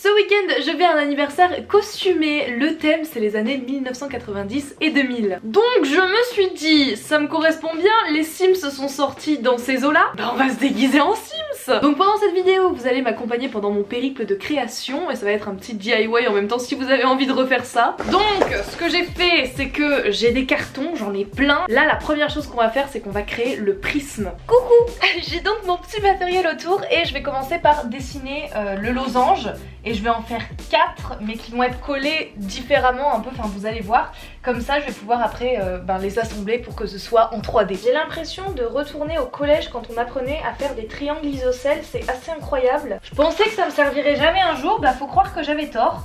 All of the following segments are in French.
Ce week-end, je vais à un anniversaire costumé. Le thème, c'est les années 1990 et 2000. Donc, je me suis dit, ça me correspond bien, les Sims sont sortis dans ces eaux-là. Bah, on va se déguiser en Sims. Donc, pendant cette vidéo, vous allez m'accompagner pendant mon périple de création. Et ça va être un petit DIY en même temps si vous avez envie de refaire ça. Donc, ce que j'ai fait, c'est que j'ai des cartons, j'en ai plein. Là, la première chose qu'on va faire, c'est qu'on va créer le prisme. Coucou. J'ai donc mon petit matériel autour et je vais commencer par dessiner le losange. Et je vais en faire 4 mais qui vont être collés différemment un peu, enfin vous allez voir. Comme ça je vais pouvoir après les assembler pour que ce soit en 3D. J'ai l'impression de retourner au collège quand on apprenait à faire des triangles isocèles, c'est assez incroyable. Je pensais que ça me servirait jamais un jour, bah faut croire que j'avais tort.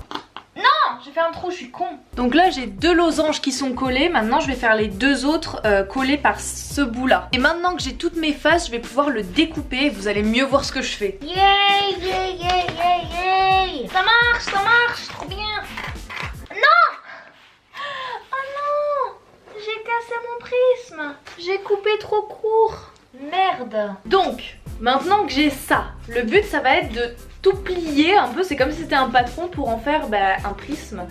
Non, j'ai fait un trou, je suis con. Donc là j'ai 2 losanges qui sont collés, maintenant je vais faire les 2 autres collés par ce bout là. Et maintenant que j'ai toutes mes faces, je vais pouvoir le découper et vous allez mieux voir ce que je fais. Yay, yay, yay, yay, yay. Ça marche, trop bien. Non. Oh non, j'ai cassé mon prisme. J'ai coupé trop court. Merde. Donc, maintenant que j'ai ça, le but ça va être de tout plier un peu, c'est comme si c'était un patron pour en faire un prisme.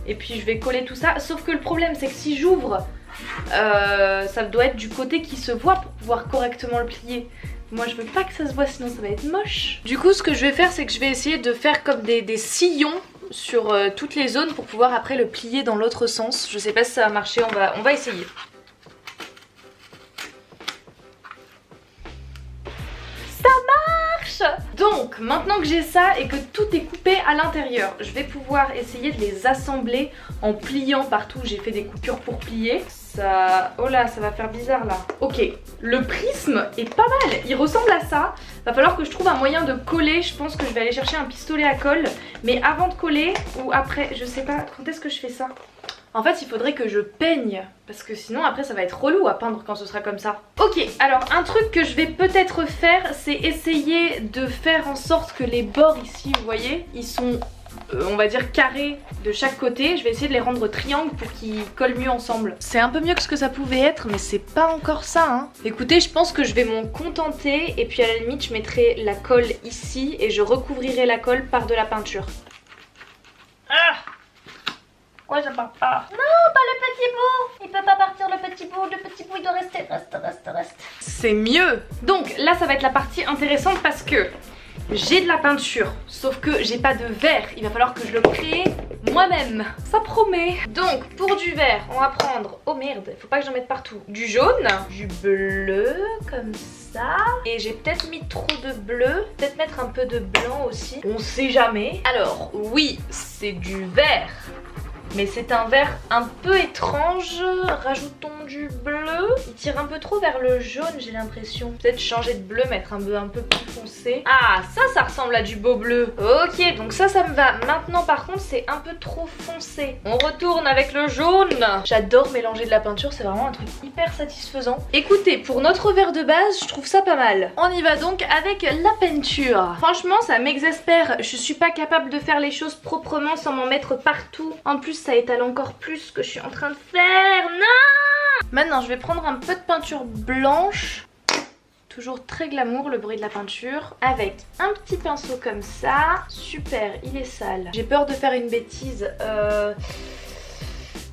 Et puis je vais coller tout ça, sauf que le problème c'est que si j'ouvre, ça doit être du côté qui se voit pour pouvoir correctement le plier. Moi je veux pas que ça se voit sinon ça va être moche. Du coup ce que je vais faire c'est que je vais essayer de faire comme des sillons sur toutes les zones pour pouvoir après le plier dans l'autre sens. Je sais pas si ça va marcher, on va essayer. Donc maintenant que j'ai ça et que tout est coupé à l'intérieur, je vais pouvoir essayer de les assembler en pliant partout. J'ai fait des coupures pour plier. Ça... Oh là, ça va faire bizarre là. Ok, le prisme est pas mal, il ressemble à ça. Va falloir que je trouve un moyen de coller. Je pense que je vais aller chercher un pistolet à colle. Mais avant de coller ou après, je sais pas, quand est-ce que je fais ça? En fait il faudrait que je peigne parce que sinon après ça va être relou à peindre quand ce sera comme ça. Ok, alors un truc que je vais peut-être faire, c'est essayer de faire en sorte que les bords ici, vous voyez, ils sont on va dire carrés de chaque côté. Je vais essayer de les rendre triangles pour qu'ils collent mieux ensemble. C'est un peu mieux que ce que ça pouvait être mais c'est pas encore ça hein. Écoutez, je pense que je vais m'en contenter et puis à la limite je mettrai la colle ici et je recouvrirai la colle par de la peinture. Ah! Ouais, ça part pas. Non, pas le petit bout. Il peut pas partir le petit bout. Le petit bout il doit rester. Reste. C'est mieux. Donc là ça va être la partie intéressante parce que j'ai de la peinture. Sauf que j'ai pas de verre. Il va falloir que je le crée moi-même. Ça promet. Donc pour du vert, on va prendre... Oh merde, faut pas que j'en mette partout. Du jaune, du bleu, comme ça. Et j'ai peut-être mis trop de bleu. Peut-être mettre un peu de blanc aussi. On sait jamais. Alors oui, c'est du vert. Mais c'est un vert un peu étrange, rajoutons du bleu. Il tire un peu trop vers le jaune j'ai l'impression. Peut-être changer de bleu, mettre un peu plus foncé. Ah ça ressemble à du beau bleu. Ok donc ça me va. Maintenant par contre c'est un peu trop foncé. On retourne avec le jaune. J'adore mélanger de la peinture, c'est vraiment un truc hyper satisfaisant. Écoutez, pour notre vert de base je trouve ça pas mal. On y va donc avec la peinture. Franchement ça m'exaspère, je suis pas capable de faire les choses proprement sans m'en mettre partout. En plus ça étale encore plus ce que je suis en train de faire. Non! Maintenant je vais prendre un peu de peinture blanche. Toujours très glamour le bruit de la peinture. Avec un petit pinceau comme ça. Super, il est sale. J'ai peur de faire une bêtise.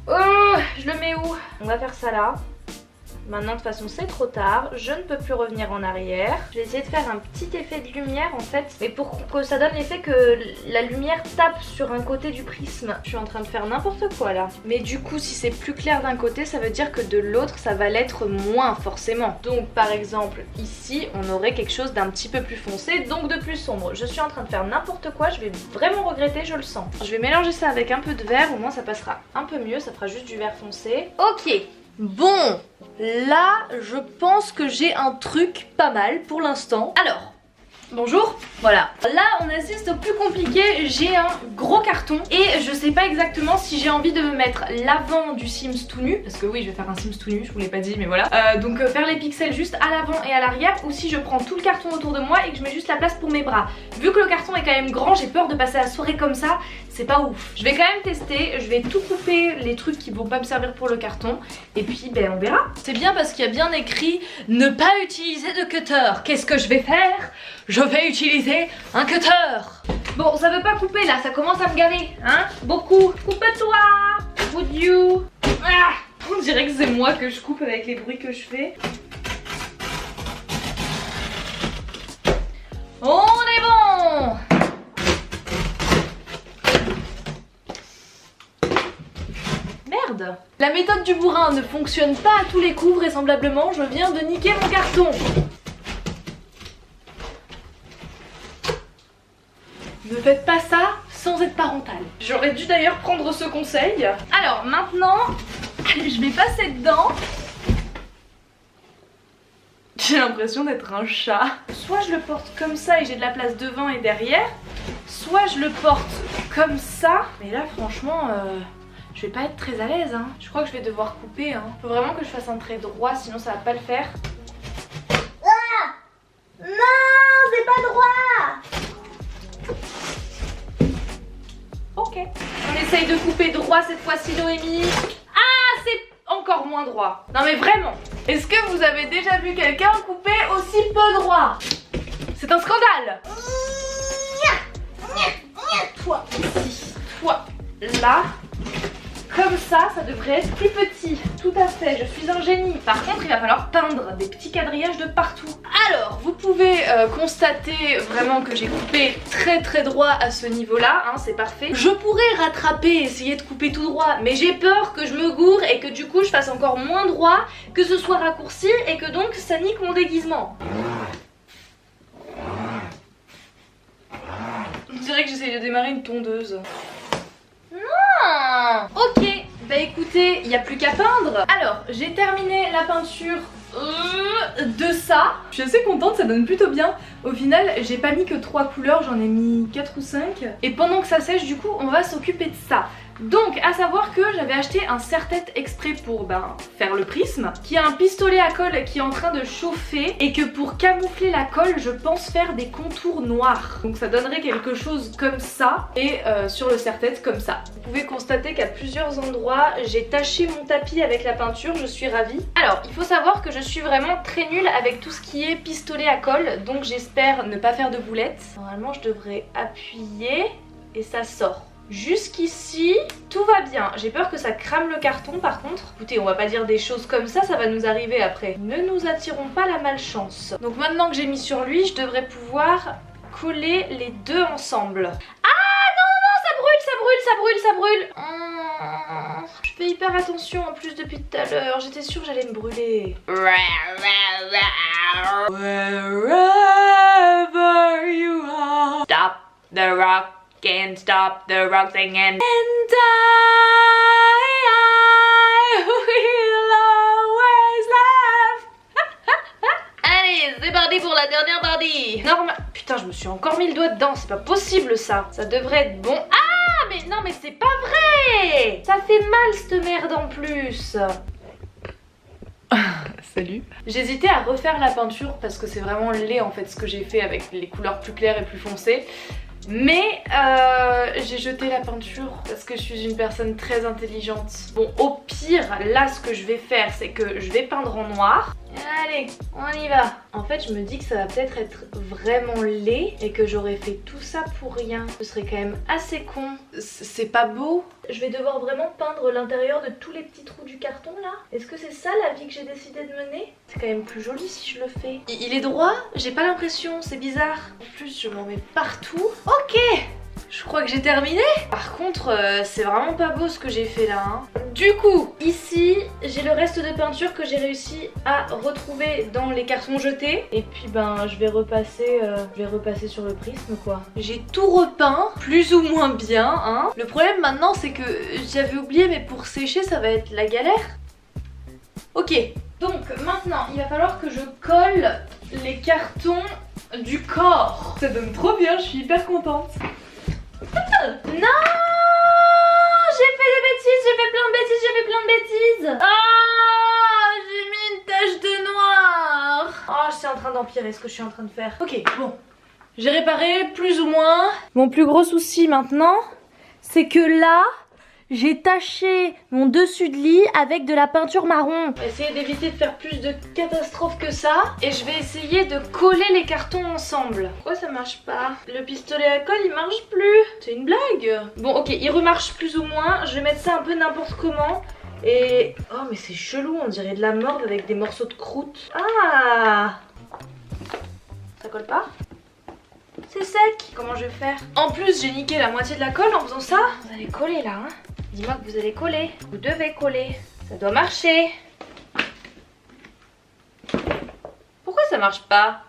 Oh, je le mets où? On va faire ça là. Maintenant de toute façon c'est trop tard, je ne peux plus revenir en arrière. Je vais essayer de faire un petit effet de lumière en fait, mais pour que ça donne l'effet que la lumière tape sur un côté du prisme. Je suis en train de faire n'importe quoi là. Mais du coup si c'est plus clair d'un côté, ça veut dire que de l'autre ça va l'être moins forcément. Donc par exemple ici on aurait quelque chose d'un petit peu plus foncé, donc de plus sombre. Je suis en train de faire n'importe quoi, je vais vraiment regretter, je le sens. Je vais mélanger ça avec un peu de vert, au moins ça passera un peu mieux, ça fera juste du vert foncé. Ok. Bon, là, je pense que j'ai un truc pas mal pour l'instant. Alors, bonjour, voilà. Là, on assiste au plus compliqué. J'ai un gros carton et je sais pas exactement si j'ai envie de me mettre l'avant du Sims tout nu, parce que oui, je vais faire un Sims tout nu, je vous l'ai pas dit, mais voilà. Donc faire les pixels juste à l'avant et à l'arrière, ou si je prends tout le carton autour de moi et que je mets juste la place pour mes bras. Vu que le carton est quand même grand, j'ai peur de passer la soirée comme ça. C'est pas ouf. Je vais quand même tester, je vais tout couper les trucs qui vont pas me servir pour le carton et puis ben on verra. C'est bien parce qu'il y a bien écrit ne pas utiliser de cutter. Qu'est-ce que je vais faire? Je vais utiliser un cutter. Bon, ça veut pas couper là, ça commence à me gaver, hein? Beaucoup. Coupe-toi! Would you? Ah, on dirait que c'est moi que je coupe avec les bruits que je fais. On est bon! Merde! La méthode du bourrin ne fonctionne pas à tous les coups, vraisemblablement. Je viens de niquer mon carton. Ne faites pas ça sans être parental. J'aurais dû d'ailleurs prendre ce conseil. Alors maintenant, je vais passer dedans. J'ai l'impression d'être un chat. Soit je le porte comme ça et j'ai de la place devant et derrière, soit je le porte comme ça. Mais là franchement, je vais pas être très à l'aise. Hein. Je crois que je vais devoir couper. Hein. Faut vraiment que je fasse un trait droit, sinon ça va pas le faire. Ah non, c'est pas droit. Ok. On essaye de couper droit cette fois-ci, Noémie. Ah, c'est encore moins droit. Non mais vraiment. Est-ce que vous avez déjà vu quelqu'un couper aussi peu droit? C'est un scandale. Toi ici, toi là. Comme ça devrait être plus petit. Tout à fait, je suis un génie. Par contre, il va falloir peindre des petits quadrillages de partout. Alors, vous pouvez constater vraiment que j'ai coupé très droit à ce niveau-là, hein, c'est parfait. Je pourrais rattraper, essayer de couper tout droit, mais j'ai peur que je me gourre et que du coup je fasse encore moins droit, que ce soit raccourci et que donc ça nique mon déguisement. On dirait que j'essaye de démarrer une tondeuse. Ok, bah écoutez, il n'y a plus qu'à peindre. Alors, j'ai terminé la peinture de ça. Je suis assez contente, ça donne plutôt bien. Au final, j'ai pas mis que 3 couleurs, j'en ai mis 4 ou 5. Et pendant que ça sèche, du coup, on va s'occuper de ça. Donc, à savoir que j'avais acheté un serre-tête exprès pour faire le prisme, qui a un pistolet à colle qui est en train de chauffer et que pour camoufler la colle, je pense faire des contours noirs. Donc ça donnerait quelque chose comme ça et sur le serre-tête comme ça. Vous pouvez constater qu'à plusieurs endroits, j'ai taché mon tapis avec la peinture, je suis ravie. Alors, il faut savoir que je suis vraiment très nulle avec tout ce qui est pistolet à colle, donc j'espère ne pas faire de boulettes. Normalement, je devrais appuyer et ça sort. Jusqu'ici, tout va bien. J'ai peur que ça crame le carton par contre. Écoutez, on va pas dire des choses comme ça, ça va nous arriver après. Ne nous attirons pas la malchance. Donc maintenant que j'ai mis sur lui, je devrais pouvoir coller les deux ensemble. Ah non, non, ça brûle, ça brûle, ça brûle, ça brûle. Je fais hyper attention en plus depuis tout à l'heure. J'étais sûre que j'allais me brûler. Wherever you are, stop the rock. Can't stop the rock singing. And I will always love. Allez, c'est parti pour la dernière partie. Putain, je me suis encore mis le doigt dedans, c'est pas possible ça. Ça devrait être bon. Ah, mais non, mais c'est pas vrai. Ça fait mal cette merde en plus. Salut. J'hésitais à refaire la peinture parce que c'est vraiment laid en fait ce que j'ai fait avec les couleurs plus claires et plus foncées. Mais j'ai jeté la peinture parce que je suis une personne très intelligente. Bon, au pire, là ce que je vais faire, c'est que je vais peindre en noir. Allez, on y va. En fait, je me dis que ça va peut-être être vraiment laid et que j'aurais fait tout ça pour rien. Ce serait quand même assez con. C'est pas beau. Je vais devoir vraiment peindre l'intérieur de tous les petits trous du carton là. Est-ce que c'est ça la vie que j'ai décidé de mener? C'est quand même plus joli si je le fais. Il est droit? J'ai pas l'impression, c'est bizarre. En plus, je m'en mets partout. Ok! Je crois que j'ai terminé. Par contre, c'est vraiment pas beau ce que j'ai fait là. Hein. Du coup, ici, j'ai le reste de peinture que j'ai réussi à retrouver dans les cartons jetés. Et puis, je vais repasser sur le prisme quoi. J'ai tout repeint, plus ou moins bien. Hein. Le problème maintenant, c'est que j'avais oublié, mais pour sécher, ça va être la galère. Ok, donc maintenant, il va falloir que je colle les cartons du corps. Ça donne trop bien, je suis hyper contente. Non, j'ai fait des bêtises, j'ai fait plein de bêtises. Ah, j'ai mis une tache de noir. Oh, c'est en train d'empirer ce que je suis en train de faire. Ok, bon, j'ai réparé plus ou moins. Mon plus gros souci maintenant, c'est que là, j'ai taché mon dessus de lit avec de la peinture marron. On va essayer d'éviter de faire plus de catastrophes que ça. Et je vais essayer de coller les cartons ensemble. Pourquoi ça marche pas? Le pistolet à colle il marche plus. C'est une blague. Bon ok, il remarche plus ou moins. Je vais mettre ça un peu n'importe comment. Et... oh mais c'est chelou, on dirait de la morve avec des morceaux de croûte. Ah! Ça colle pas? C'est sec. Comment je vais faire? En plus j'ai niqué la moitié de la colle en faisant ça. Vous allez coller là hein. Dis-moi que vous allez coller. Vous devez coller. Ça doit marcher. Pourquoi ça marche pas?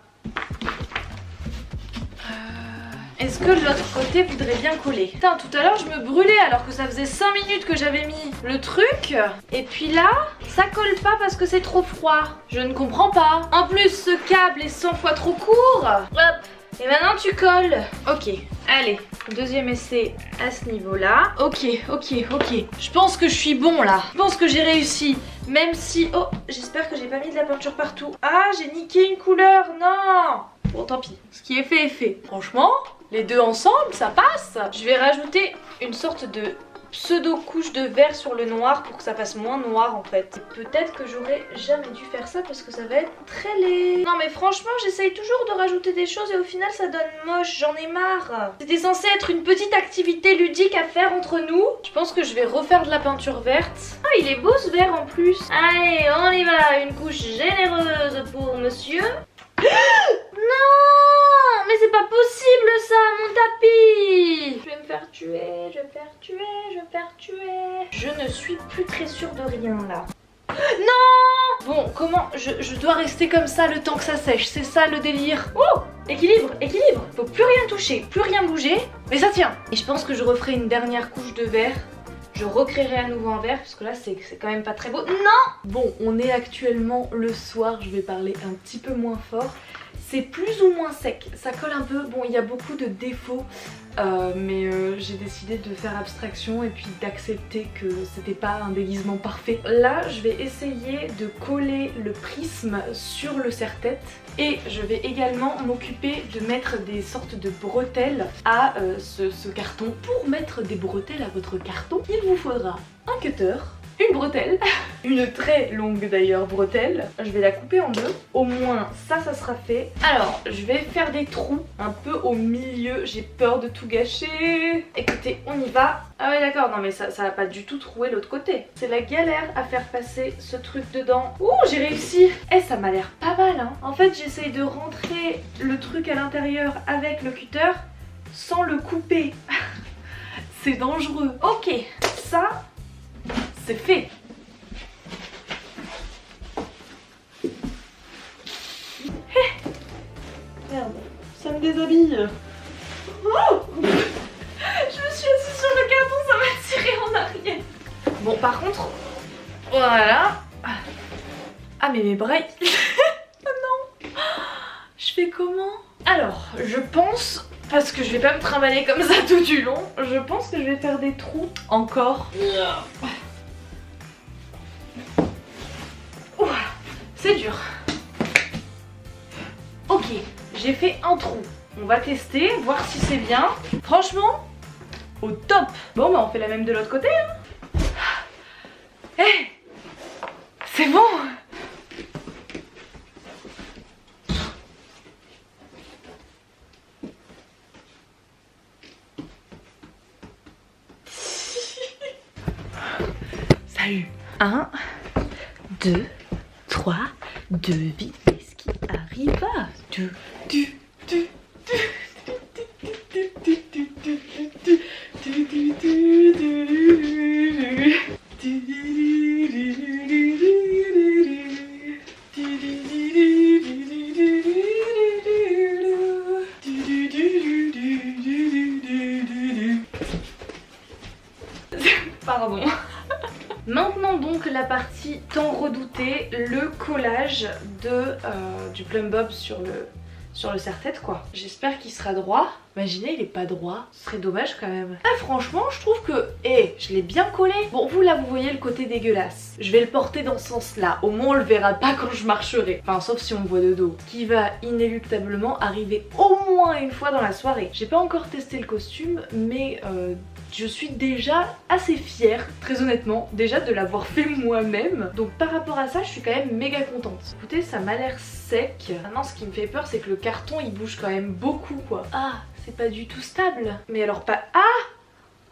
Est-ce que de l'autre côté voudrait bien coller? Putain, tout à l'heure je me brûlais alors que ça faisait 5 minutes que j'avais mis le truc. Et puis là, ça colle pas parce que c'est trop froid. Je ne comprends pas. En plus, ce câble est 100 fois trop court. Hop. Et maintenant tu colles. Ok, allez, deuxième essai à ce niveau-là. Ok. Je pense que je suis bon là. Je pense que j'ai réussi. Même si... oh, j'espère que j'ai pas mis de la peinture partout. Ah, j'ai niqué une couleur, non. Bon, tant pis. Ce qui est fait est fait. Franchement, les deux ensemble, ça passe. Je vais rajouter une sorte de pseudo couche de vert sur le noir pour que ça fasse moins noir en fait. Peut-être que j'aurais jamais dû faire ça parce que ça va être très laid. Non mais franchement j'essaye toujours de rajouter des choses et au final ça donne moche, j'en ai marre. C'était censé être une petite activité ludique à faire entre nous. Je pense que je vais refaire de la peinture verte. Ah il est beau ce vert en plus. Allez on y va, une couche généreuse pour monsieur. Non, mais c'est pas possible ça, mon tapis. Je vais me faire tuer, Je ne suis plus très sûre de rien là. Non. Bon, comment je dois rester comme ça le temps que ça sèche, c'est ça le délire. Oh, équilibre. Faut plus rien toucher, plus rien bouger, mais ça tient. Et je pense que je referai une dernière couche de verre. Je recréerai à nouveau un verre parce que là c'est quand même pas très beau. Non. Bon, on est actuellement le soir, je vais parler un petit peu moins fort. C'est plus ou moins sec, ça colle un peu. Bon, il y a beaucoup de défauts, mais j'ai décidé de faire abstraction et puis d'accepter que c'était pas un déguisement parfait. Là, je vais essayer de coller le prisme sur le serre-tête et je vais également m'occuper de mettre des sortes de bretelles à ce carton. Pour mettre des bretelles à votre carton, il vous faudra un cutter, une bretelle, une très longue d'ailleurs bretelle. Je vais la couper en deux, au moins ça sera fait. Alors je vais faire des trous un peu au milieu, j'ai peur de tout gâcher. Écoutez, on y va. Ah ouais d'accord, non mais ça va pas du tout trouer l'autre côté. C'est la galère à faire passer ce truc dedans. Ouh j'ai réussi. Eh ça m'a l'air pas mal hein. En fait j'essaye de rentrer le truc à l'intérieur avec le cutter sans le couper. C'est dangereux. Ok, ça c'est fait. Merde, ça me déshabille. Oh je me suis assise sur le carton, ça m'a tiré en arrière. Bon par contre, voilà. Ah mais mes bras... non. Je fais comment? Alors, je pense... parce que je vais pas me trimballer comme ça tout du long. Je pense que je vais faire des trous encore. C'est dur. Ok, j'ai fait un trou. On va tester, voir si c'est bien. Franchement, au top. Bon, bah on fait la même de l'autre côté. Hein. Hey, c'est bon. Salut. 1, 2, 3, 2 vitesses qui arrivent à Pardon. Maintenant donc la partie tant redoutée, le collage du plumb bob sur le serre-tête quoi. J'espère qu'il sera droit. Imaginez il est pas droit, ce serait dommage quand même. Ah franchement je trouve que, je l'ai bien collé. Bon vous là vous voyez le côté dégueulasse. Je vais le porter dans ce sens là, au moins on le verra pas quand je marcherai. Enfin sauf si on me voit de dos. Qui va inéluctablement arriver au moins une fois dans la soirée. J'ai pas encore testé le costume mais Je suis déjà assez fière, très honnêtement, déjà de l'avoir fait moi-même. Donc par rapport à ça, je suis quand même méga contente. Écoutez, ça m'a l'air sec. Maintenant, ce qui me fait peur, c'est que le carton, il bouge quand même beaucoup, quoi. Ah, c'est pas du tout stable. Mais alors pas... Ah!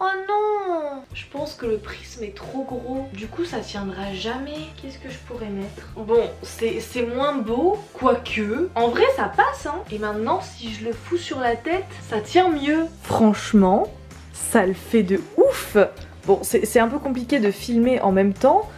Oh non! Je pense que le prisme est trop gros. Du coup, ça tiendra jamais. Qu'est-ce que je pourrais mettre? Bon, c'est moins beau, quoique. En vrai, ça passe, hein. Et maintenant, si je le fous sur la tête, ça tient mieux. Franchement, ça le fait de ouf. Bon, c'est un peu compliqué de filmer en même temps,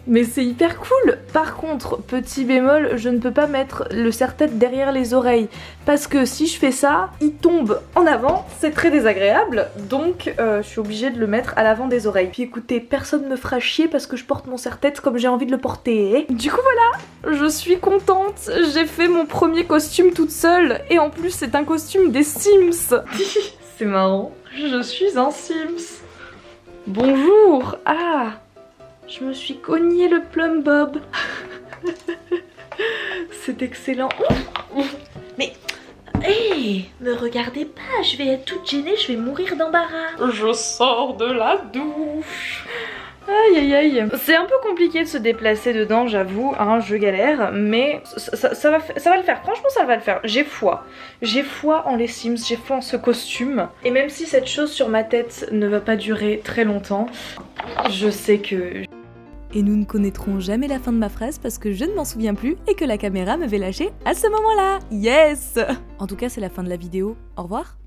mais c'est hyper cool. Par contre, petit bémol, je ne peux pas mettre le serre-tête derrière les oreilles parce que si je fais ça, il tombe en avant, c'est très désagréable, donc je suis obligée de le mettre à l'avant des oreilles. Puis écoutez, personne me fera chier parce que je porte mon serre-tête comme j'ai envie de le porter. Du coup voilà, je suis contente, j'ai fait mon premier costume toute seule et en plus c'est un costume des Sims. C'est marrant, je suis un Sims. Bonjour. Ah, je me suis cogné le plum bob. C'est excellent. Mais, hé, me regardez pas, je vais être toute gênée, je vais mourir d'embarras. Je sors de la douche. Aïe aïe aïe. C'est un peu compliqué de se déplacer dedans, j'avoue, hein, je galère, mais ça va le faire, franchement ça va le faire. J'ai foi en les Sims, j'ai foi en ce costume. Et même si cette chose sur ma tête ne va pas durer très longtemps, je sais que... Et nous ne connaîtrons jamais la fin de ma phrase parce que je ne m'en souviens plus et que la caméra m'avait lâché à ce moment-là. Yes! En tout cas, c'est la fin de la vidéo. Au revoir!